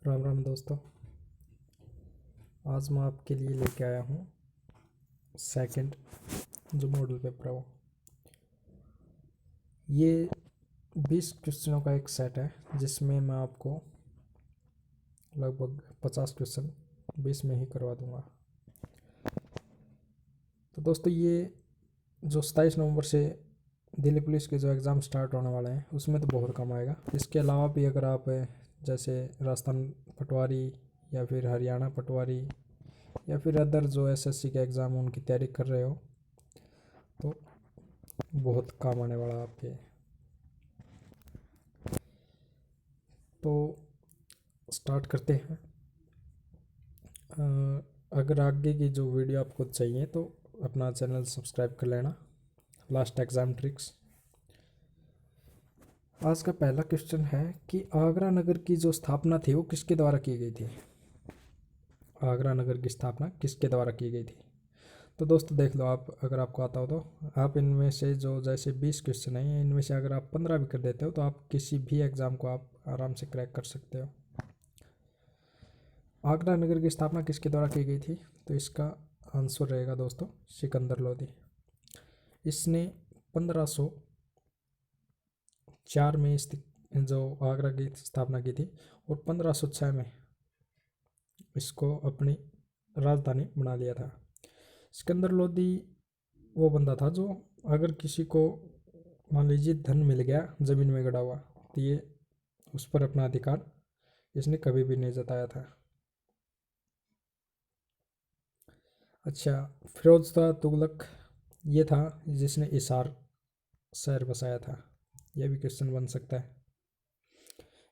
राम राम दोस्तों। आज मैं आपके लिए लेके आया हूँ सेकंड जो मॉडल पेपर है वो ये 20 क्वेश्चनों का एक सेट है जिसमें मैं आपको लगभग 50 क्वेश्चन 20 में ही करवा दूंगा। तो दोस्तों ये जो 27 नवंबर से दिल्ली पुलिस के जो एग्ज़ाम स्टार्ट होने वाले हैं उसमें तो बहुत कम आएगा। इसके अलावा भी अगर आप जैसे राजस्थान पटवारी या फिर हरियाणा पटवारी या फिर अदर जो एसएससी के एग्ज़ाम उनकी तैयारी कर रहे हो तो बहुत काम आने वाला आपके। तो स्टार्ट करते हैं। अगर आगे की जो वीडियो आपको चाहिए तो अपना चैनल सब्सक्राइब कर लेना। Last exam tricks. आज का पहला क्वेश्चन है कि आगरा नगर की जो स्थापना थी वो किसके द्वारा की गई थी। आगरा नगर की स्थापना किसके द्वारा की गई थी। तो दोस्तों देख लो, आप अगर आपको आता हो तो आप इनमें से जो जैसे 20 क्वेश्चन हैं इनमें से अगर आप 15 भी कर देते हो तो आप किसी भी एग्ज़ाम को आप आराम से क्रैक कर सकते हो। आगरा नगर की स्थापना किसके द्वारा की गई थी, तो इसका आंसर रहेगा दोस्तों सिकंदर लोदी। इसने 1504 में जो आगरा की स्थापना की थी और 1506 में इसको अपनी राजधानी बना लिया था। सिकंदर लोदी वो बंदा था जो अगर किसी को मान लीजिए धन मिल गया ज़मीन में गड़ा हुआ तो ये उस पर अपना अधिकार इसने कभी भी नहीं जताया था। अच्छा, फिरोजशाह तुगलक ये था जिसने हिसार शहर बसाया था। यह भी क्वेश्चन बन सकता है।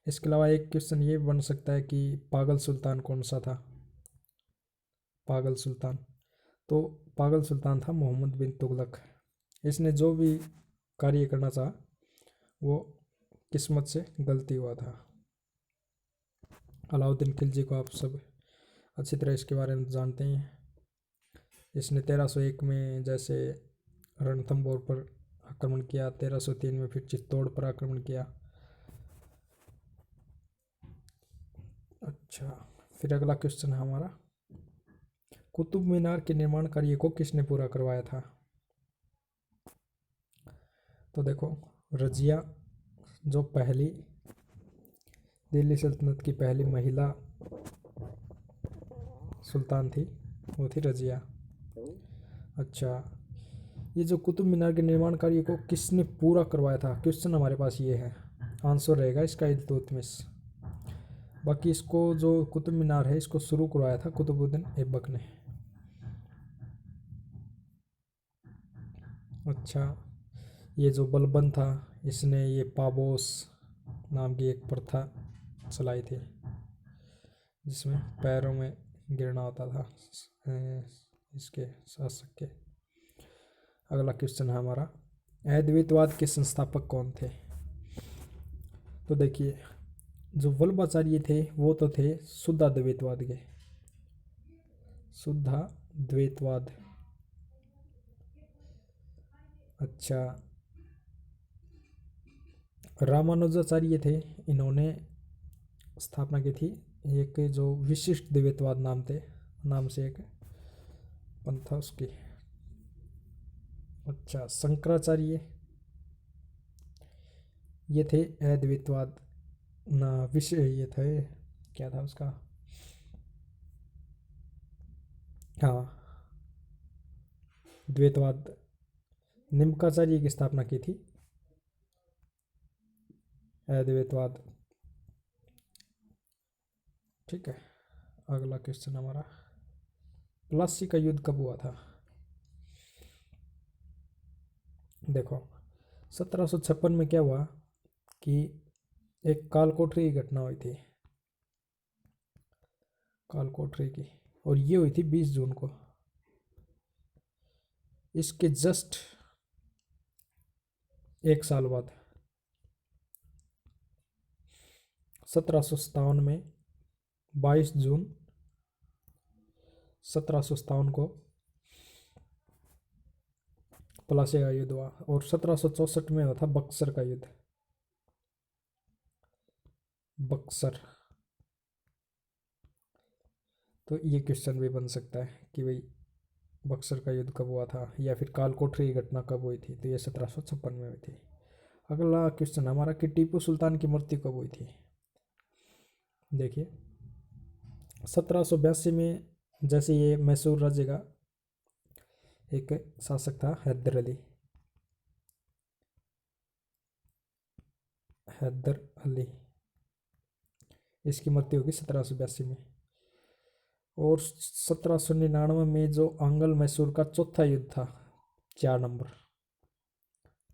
इसके अलावा एक क्वेश्चन ये बन सकता है कि पागल सुल्तान कौन सा था। पागल सुल्तान, तो पागल सुल्तान था मोहम्मद बिन तुगलक। इसने जो भी कार्य करना चाहा वो किस्मत से गलती हुआ था। अलाउद्दीन खिलजी को आप सब अच्छी तरह इसके बारे में जानते हैं। इसने 1301 में जैसे रणथंभौर पर आक्रमण किया, 1303 में फिर चित्तौड़ पर आक्रमण किया। अच्छा, फिर अगला क्वेश्चन है हमारा, कुतुब मीनार के निर्माण कार्य को किसने पूरा करवाया था। तो देखो, रजिया जो पहली दिल्ली सल्तनत की पहली महिला सुल्तान थी वो थी रजिया। अच्छा, ये जो कुतुब मीनार के निर्माण कार्य को किसने पूरा करवाया था, क्वेश्चन हमारे पास ये है। आंसर रहेगा इसका इल्तुतमिश। बाकी इसको जो कुतुब मीनार है इसको शुरू करवाया था कुतुबुद्दीन ऐबक ने। अच्छा, ये जो बलबन था इसने ये पाबोस नाम की एक प्रथा चलाई थी जिसमें पैरों में गिरना होता था इसके शासक के। अगला क्वेश्चन है हमारा, अद्वैतवाद के संस्थापक कौन थे। तो देखिए, जो वल्लभाचार्य थे वो तो थे शुद्धाद्वैतवाद के। शुद्धाद्वैतवाद। अच्छा, रामानुजाचार्य थे, इन्होंने स्थापना की थी एक जो विशिष्ट द्वैतवाद नाम से एक पंथ था उसकी। अच्छा, शंकराचार्य ये थे अद्वैतवाद ना विषय ये थे, क्या था उसका, हाँ द्वैतवाद। निम्काचार्य की स्थापना की थी अद्वैतवाद। ठीक है, अगला क्वेश्चन हमारा, प्लासी का युद्ध कब हुआ था। देखो, 1756 में क्या हुआ कि एक कालकोठरी की घटना हुई थी, कालकोठरी की, और ये हुई थी 20 जून को। इसके जस्ट एक साल बाद 1757 में 22 जून 1757 को प्लासी का युद्ध हुआ और 1764 में हुआ था बक्सर का युद्ध। बक्सर तो ये क्वेश्चन भी बन सकता है कि भाई बक्सर का युद्ध कब हुआ था, या फिर कालकोठरी की घटना कब हुई थी, तो ये 1756 में हुई थी। अगला क्वेश्चन हमारा कि टीपू सुल्तान की मृत्यु कब हुई थी। देखिए 1782 में, जैसे ये मैसूर राज्य का एक शासक था हैदर अली, हैदर अली, इसकी मृत्यु होगी 1782 में। और 1799 में जो आंगल मैसूर का चौथा युद्ध था, 4 नंबर,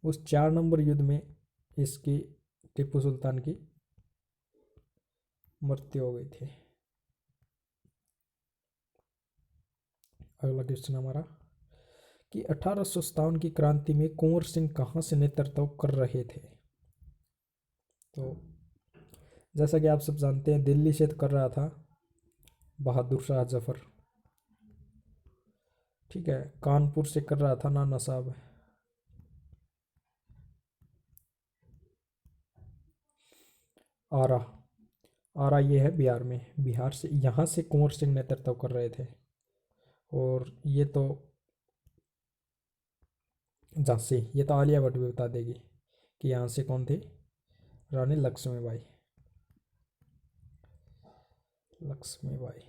उस 4 नंबर युद्ध में इसकी, टीपू सुल्तान की मृत्यु हो गई थी। अगला क्वेश्चन हमारा कि 1857 की क्रांति में कुंवर सिंह कहाँ से नेतृत्व कर रहे थे। तो जैसा कि आप सब जानते हैं, दिल्ली से कर रहा था बहादुर शाह जफर, ठीक है। कानपुर से कर रहा था नाना साहब, आरा, आरा ये है बिहार में, बिहार से, यहाँ से कुंवर सिंह नेतृत्व कर रहे थे। और ये तो झांसी, ये तो आलिया भट्ट भी बता देगी कि यहाँ से कौन थी, रानी लक्ष्मीबाई, लक्ष्मीबाई,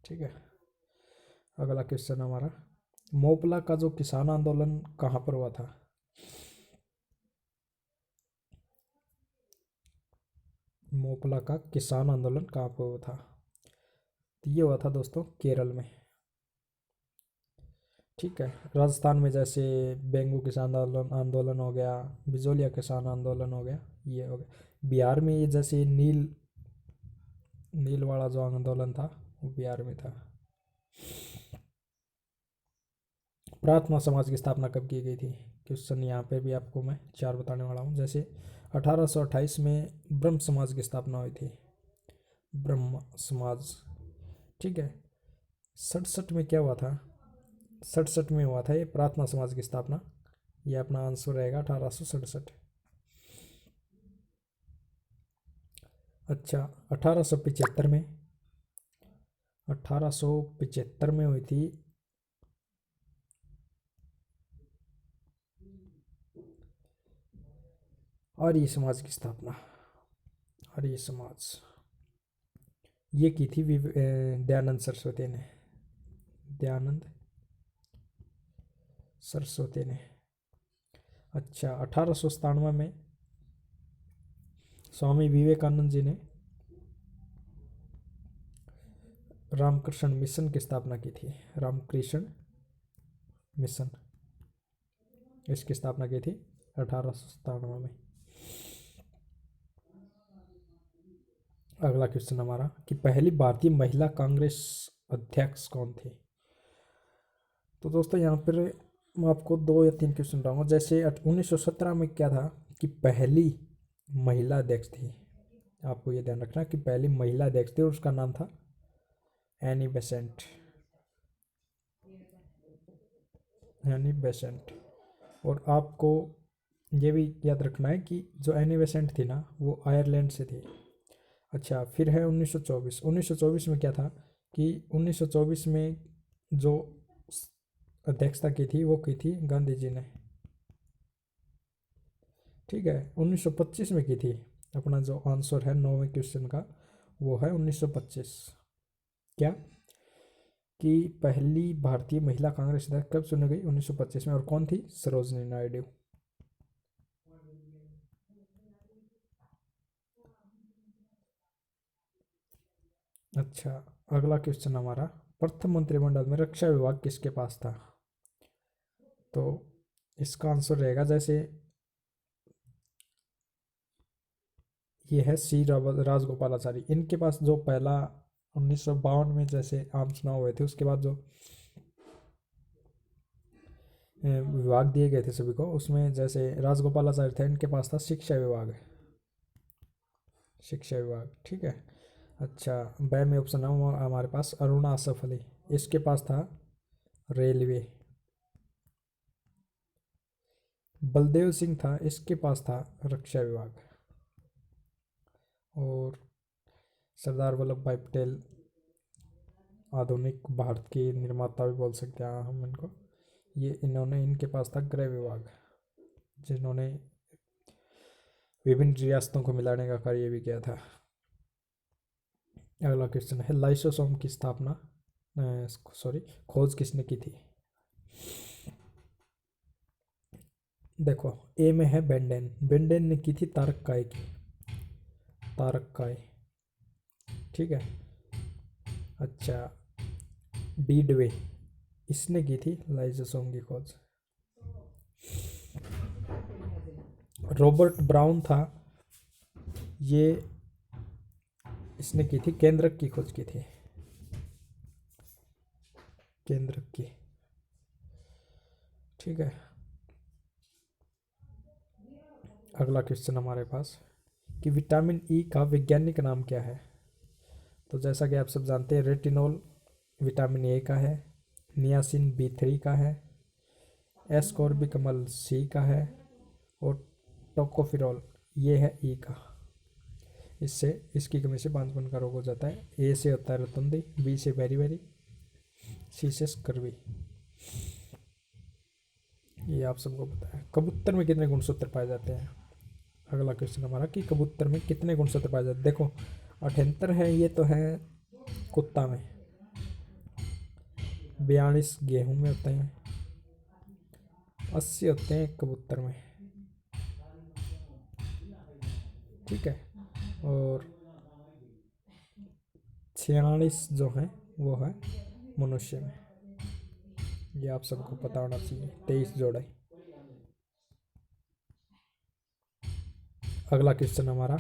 ठीक है। अगला क्वेश्चन हमारा, मोपला का जो किसान आंदोलन कहाँ पर हुआ था। मोपला का किसान आंदोलन कहाँ पर हुआ था, तो ये हुआ था दोस्तों केरल में, ठीक है। राजस्थान में जैसे बेंगू किसान आंदोलन आंदोलन हो गया, बिजोलिया किसान आंदोलन हो गया, ये हो गया। बिहार में ये जैसे नील, नील वाला जो आंदोलन था वो बिहार में था। प्रार्थना समाज की स्थापना कब की गई थी। क्वेश्चन यहाँ पे भी आपको मैं 4 बताने वाला हूँ। जैसे 1828 में ब्रह्म समाज की स्थापना हुई थी, ब्रह्म समाज, ठीक है। 67 में क्या हुआ था, 67 में हुआ था ये प्रार्थना समाज की स्थापना, ये अपना आंसर रहेगा 1867। अच्छा 1875 में, 1875 में हुई थी आर्य समाज की स्थापना, आर्य समाज, ये की थी दयानंद सरस्वती ने, दयानंद सरस्वती ने। अच्छा 1897 में स्वामी विवेकानंद जी ने रामकृष्ण मिशन की स्थापना की थी, रामकृष्ण मिशन, इसकी स्थापना की थी 1897 में। अगला क्वेश्चन हमारा कि पहली भारतीय महिला कांग्रेस अध्यक्ष कौन थी। तो दोस्तों यहाँ पर मैं आपको 2 या 3 क्वेश्चन बताऊंगा। जैसे 1917 में क्या था कि पहली महिला अध्यक्ष थी, आपको ये ध्यान रखना कि पहली महिला अध्यक्ष थी और उसका नाम था एनी बेसेंट, एनी बेसेंट। और आपको ये भी याद रखना है कि जो एनी बेसेंट थी ना वो आयरलैंड से थी। अच्छा फिर है 1924, 1924 में क्या था कि 1924 में जो अध्यक्षता की थी वो की थी गांधी जी ने, ठीक है। 1925 में की थी, अपना जो आंसर है 9वें क्वेश्चन का वो है 1925। क्या कि पहली भारतीय महिला कांग्रेस अध्यक्ष कब चुनी गई, 1925 में, और कौन थी, सरोजनी नायडू। अच्छा अगला क्वेश्चन हमारा, प्रथम मंत्रिमंडल में रक्षा विभाग किसके पास था। तो इसका आंसर रहेगा, जैसे ये है सी राजगोपालाचारी, इनके पास जो पहला 1952 में जैसे आम चुनाव हुए थे उसके बाद जो विभाग दिए गए थे सभी को, उसमें जैसे राजगोपालाचारी थे, इनके पास था शिक्षा विभाग, शिक्षा विभाग, ठीक है। अच्छा बै में ऑप्शन है हमारे पास अरुणा आसफ अली, इसके पास था रेलवे। बलदेव सिंह था, इसके पास था रक्षा विभाग। और सरदार वल्लभ भाई पटेल आधुनिक भारत के निर्माता भी बोल सकते हैं हम इनको। ये इन्होंने, इनके पास था गृह विभाग, जिन्होंने विभिन्न रियासतों को मिलाने का कार्य भी किया था। अगला क्वेश्चन है, लाइसोसोम की स्थापना सॉरी खोज किसने की थी? देखो, ए में है बेंडेन, बेंडेन ने की थी तारककाय की, तारककाय, ठीक है। अच्छा, डी डवे, इसने की थी लाइसोसोम की खोज। रॉबर्ट ब्राउन था, ये इसने की थी केंद्रक की खोज की थी, केंद्रक की, ठीक है। अगला क्वेश्चन हमारे पास कि विटामिन ई का वैज्ञानिक नाम क्या है? तो जैसा कि आप सब जानते हैं, रेटिनॉल विटामिन ए का है, नियासिन B3 का है, एस्कॉर्बिकमल सी का है, और टोकोफिरॉल ये है ई का। इससे, इसकी कमी से बांझपन का रोग हो जाता है। ए से होता है रतुंदी, बी से बेरी, सी से स्कर्वी, ये आप सबको पता है। कबूतर में कितने गुणसूत्र पाए जाते हैं? अगला क्वेश्चन हमारा कि कबूतर में कितने गुणसूत्र पाए जाते हैं? देखो, 78 है, ये तो है कुत्ता में, 42 गेहूं में होते हैं, 80 होते हैं कबूतर में, ठीक है। और 46 जो है वो है मनुष्य में। ये आप सबको पता होना चाहिए, 23 जोड़े। अगला क्वेश्चन हमारा,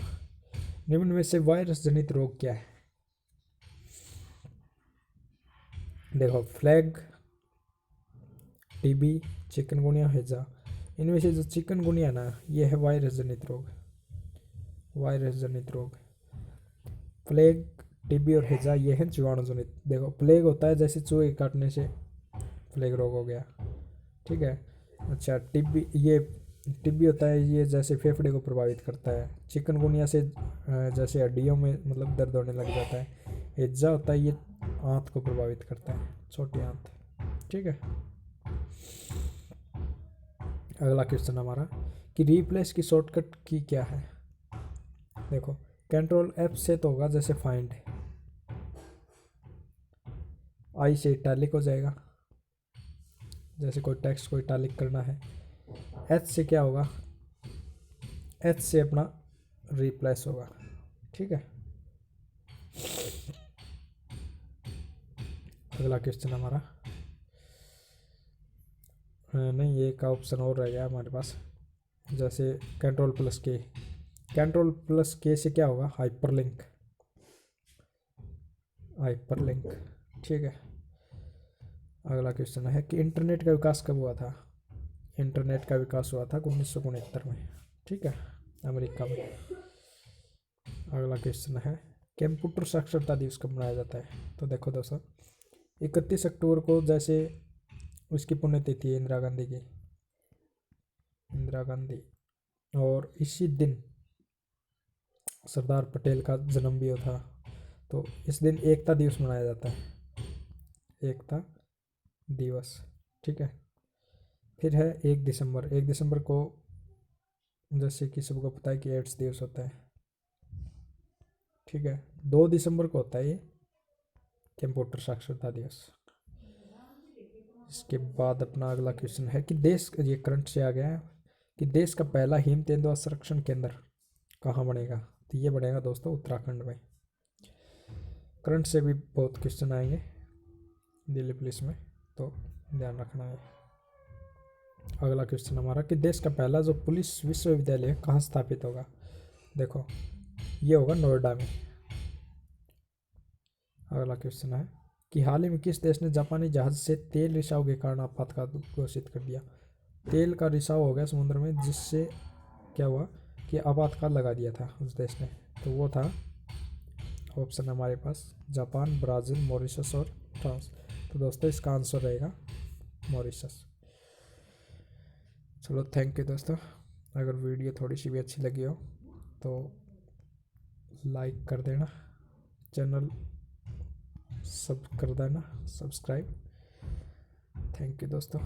निम्न में से वायरस जनित रोग क्या है? देखो, फ्लैग, टीबी, चिकनगुनिया, हैजा। इनमें से जो चिकनगुनिया ना, ये है वायरस जनित रोग, वायरस जनित रोग। प्लेग, टीबी और हैजा ये है जीवाणु जनित। देखो, प्लेग होता है जैसे चूहे काटने से प्लेग रोग हो गया, ठीक है। अच्छा, टीबी, ये टीबी होता है, ये जैसे फेफड़े को प्रभावित करता है। चिकनगुनिया से जैसे हड्डियों में मतलब दर्द होने लग जाता है। हैजा होता है, ये आंत को प्रभावित करता है, छोटी आंत, ठीक है। अगला क्वेश्चन हमारा कि रिप्लेस की शॉर्टकट की क्या है? देखो, Ctrl+F से तो होगा जैसे फाइंड, आई से इटैलिक हो जाएगा, जैसे कोई टेक्स्ट को इटैलिक करना है। एच से क्या होगा? एच से अपना रिप्लेस होगा, ठीक है। अगला क्वेश्चन हमारा, नहीं, एक का ऑप्शन और रह गया हमारे पास, जैसे Ctrl+K, Ctrl+K से क्या होगा? हाइपरलिंक, हाइपरलिंक, ठीक है। अगला क्वेश्चन है कि इंटरनेट का विकास कब हुआ था? इंटरनेट का विकास हुआ था 1969 में, ठीक है, अमेरिका में। अगला क्वेश्चन है, कंप्यूटर साक्षरता दिवस कब मनाया जाता है? तो देखो दोस्तों, 31 अक्टूबर को, जैसे उसकी पुण्यतिथि है इंदिरा गांधी की, इंदिरा गांधी, और इसी दिन सरदार पटेल का जन्म भी था, तो इस दिन एकता दिवस मनाया जाता है, एकता दिवस, ठीक है। फिर है 1 दिसंबर, 1 दिसंबर को जैसे कि सबको पता है कि एड्स दिवस होता है, ठीक है। 2 दिसंबर को होता है ये कंप्यूटर साक्षरता दिवस। इसके बाद अपना अगला क्वेश्चन है कि देश, ये करंट से आ गया है, कि देश का पहला हिम तेंदुआ संरक्षण केंद्र कहाँ बनेगा? तो ये बनेगा दोस्तों उत्तराखंड में। करंट से भी बहुत क्वेश्चन आएंगे दिल्ली पुलिस में, तो ध्यान रखना है। अगला क्वेश्चन हमारा कि देश का पहला जो पुलिस विश्वविद्यालय कहाँ स्थापित होगा? देखो, ये होगा नोएडा में। अगला क्वेश्चन है कि हाल ही में किस देश ने जापानी जहाज से तेल रिसाव के कारण आपातकाल घोषित कर दिया? तेल का रिसाव हो गया समुद्र में, जिससे क्या हुआ कि आपातकाल लगा दिया था उस देश ने, तो वो था ऑप्शन हमारे पास जापान, ब्राज़ील, मॉरिशस और फ्रांस। तो दोस्तों, इसका आंसर रहेगा मॉरिशस। चलो, थैंक यू दोस्तों। अगर वीडियो थोड़ी सी भी अच्छी लगी हो तो लाइक कर देना, चैनल सब कर देना सब्सक्राइब। थैंक यू दोस्तों।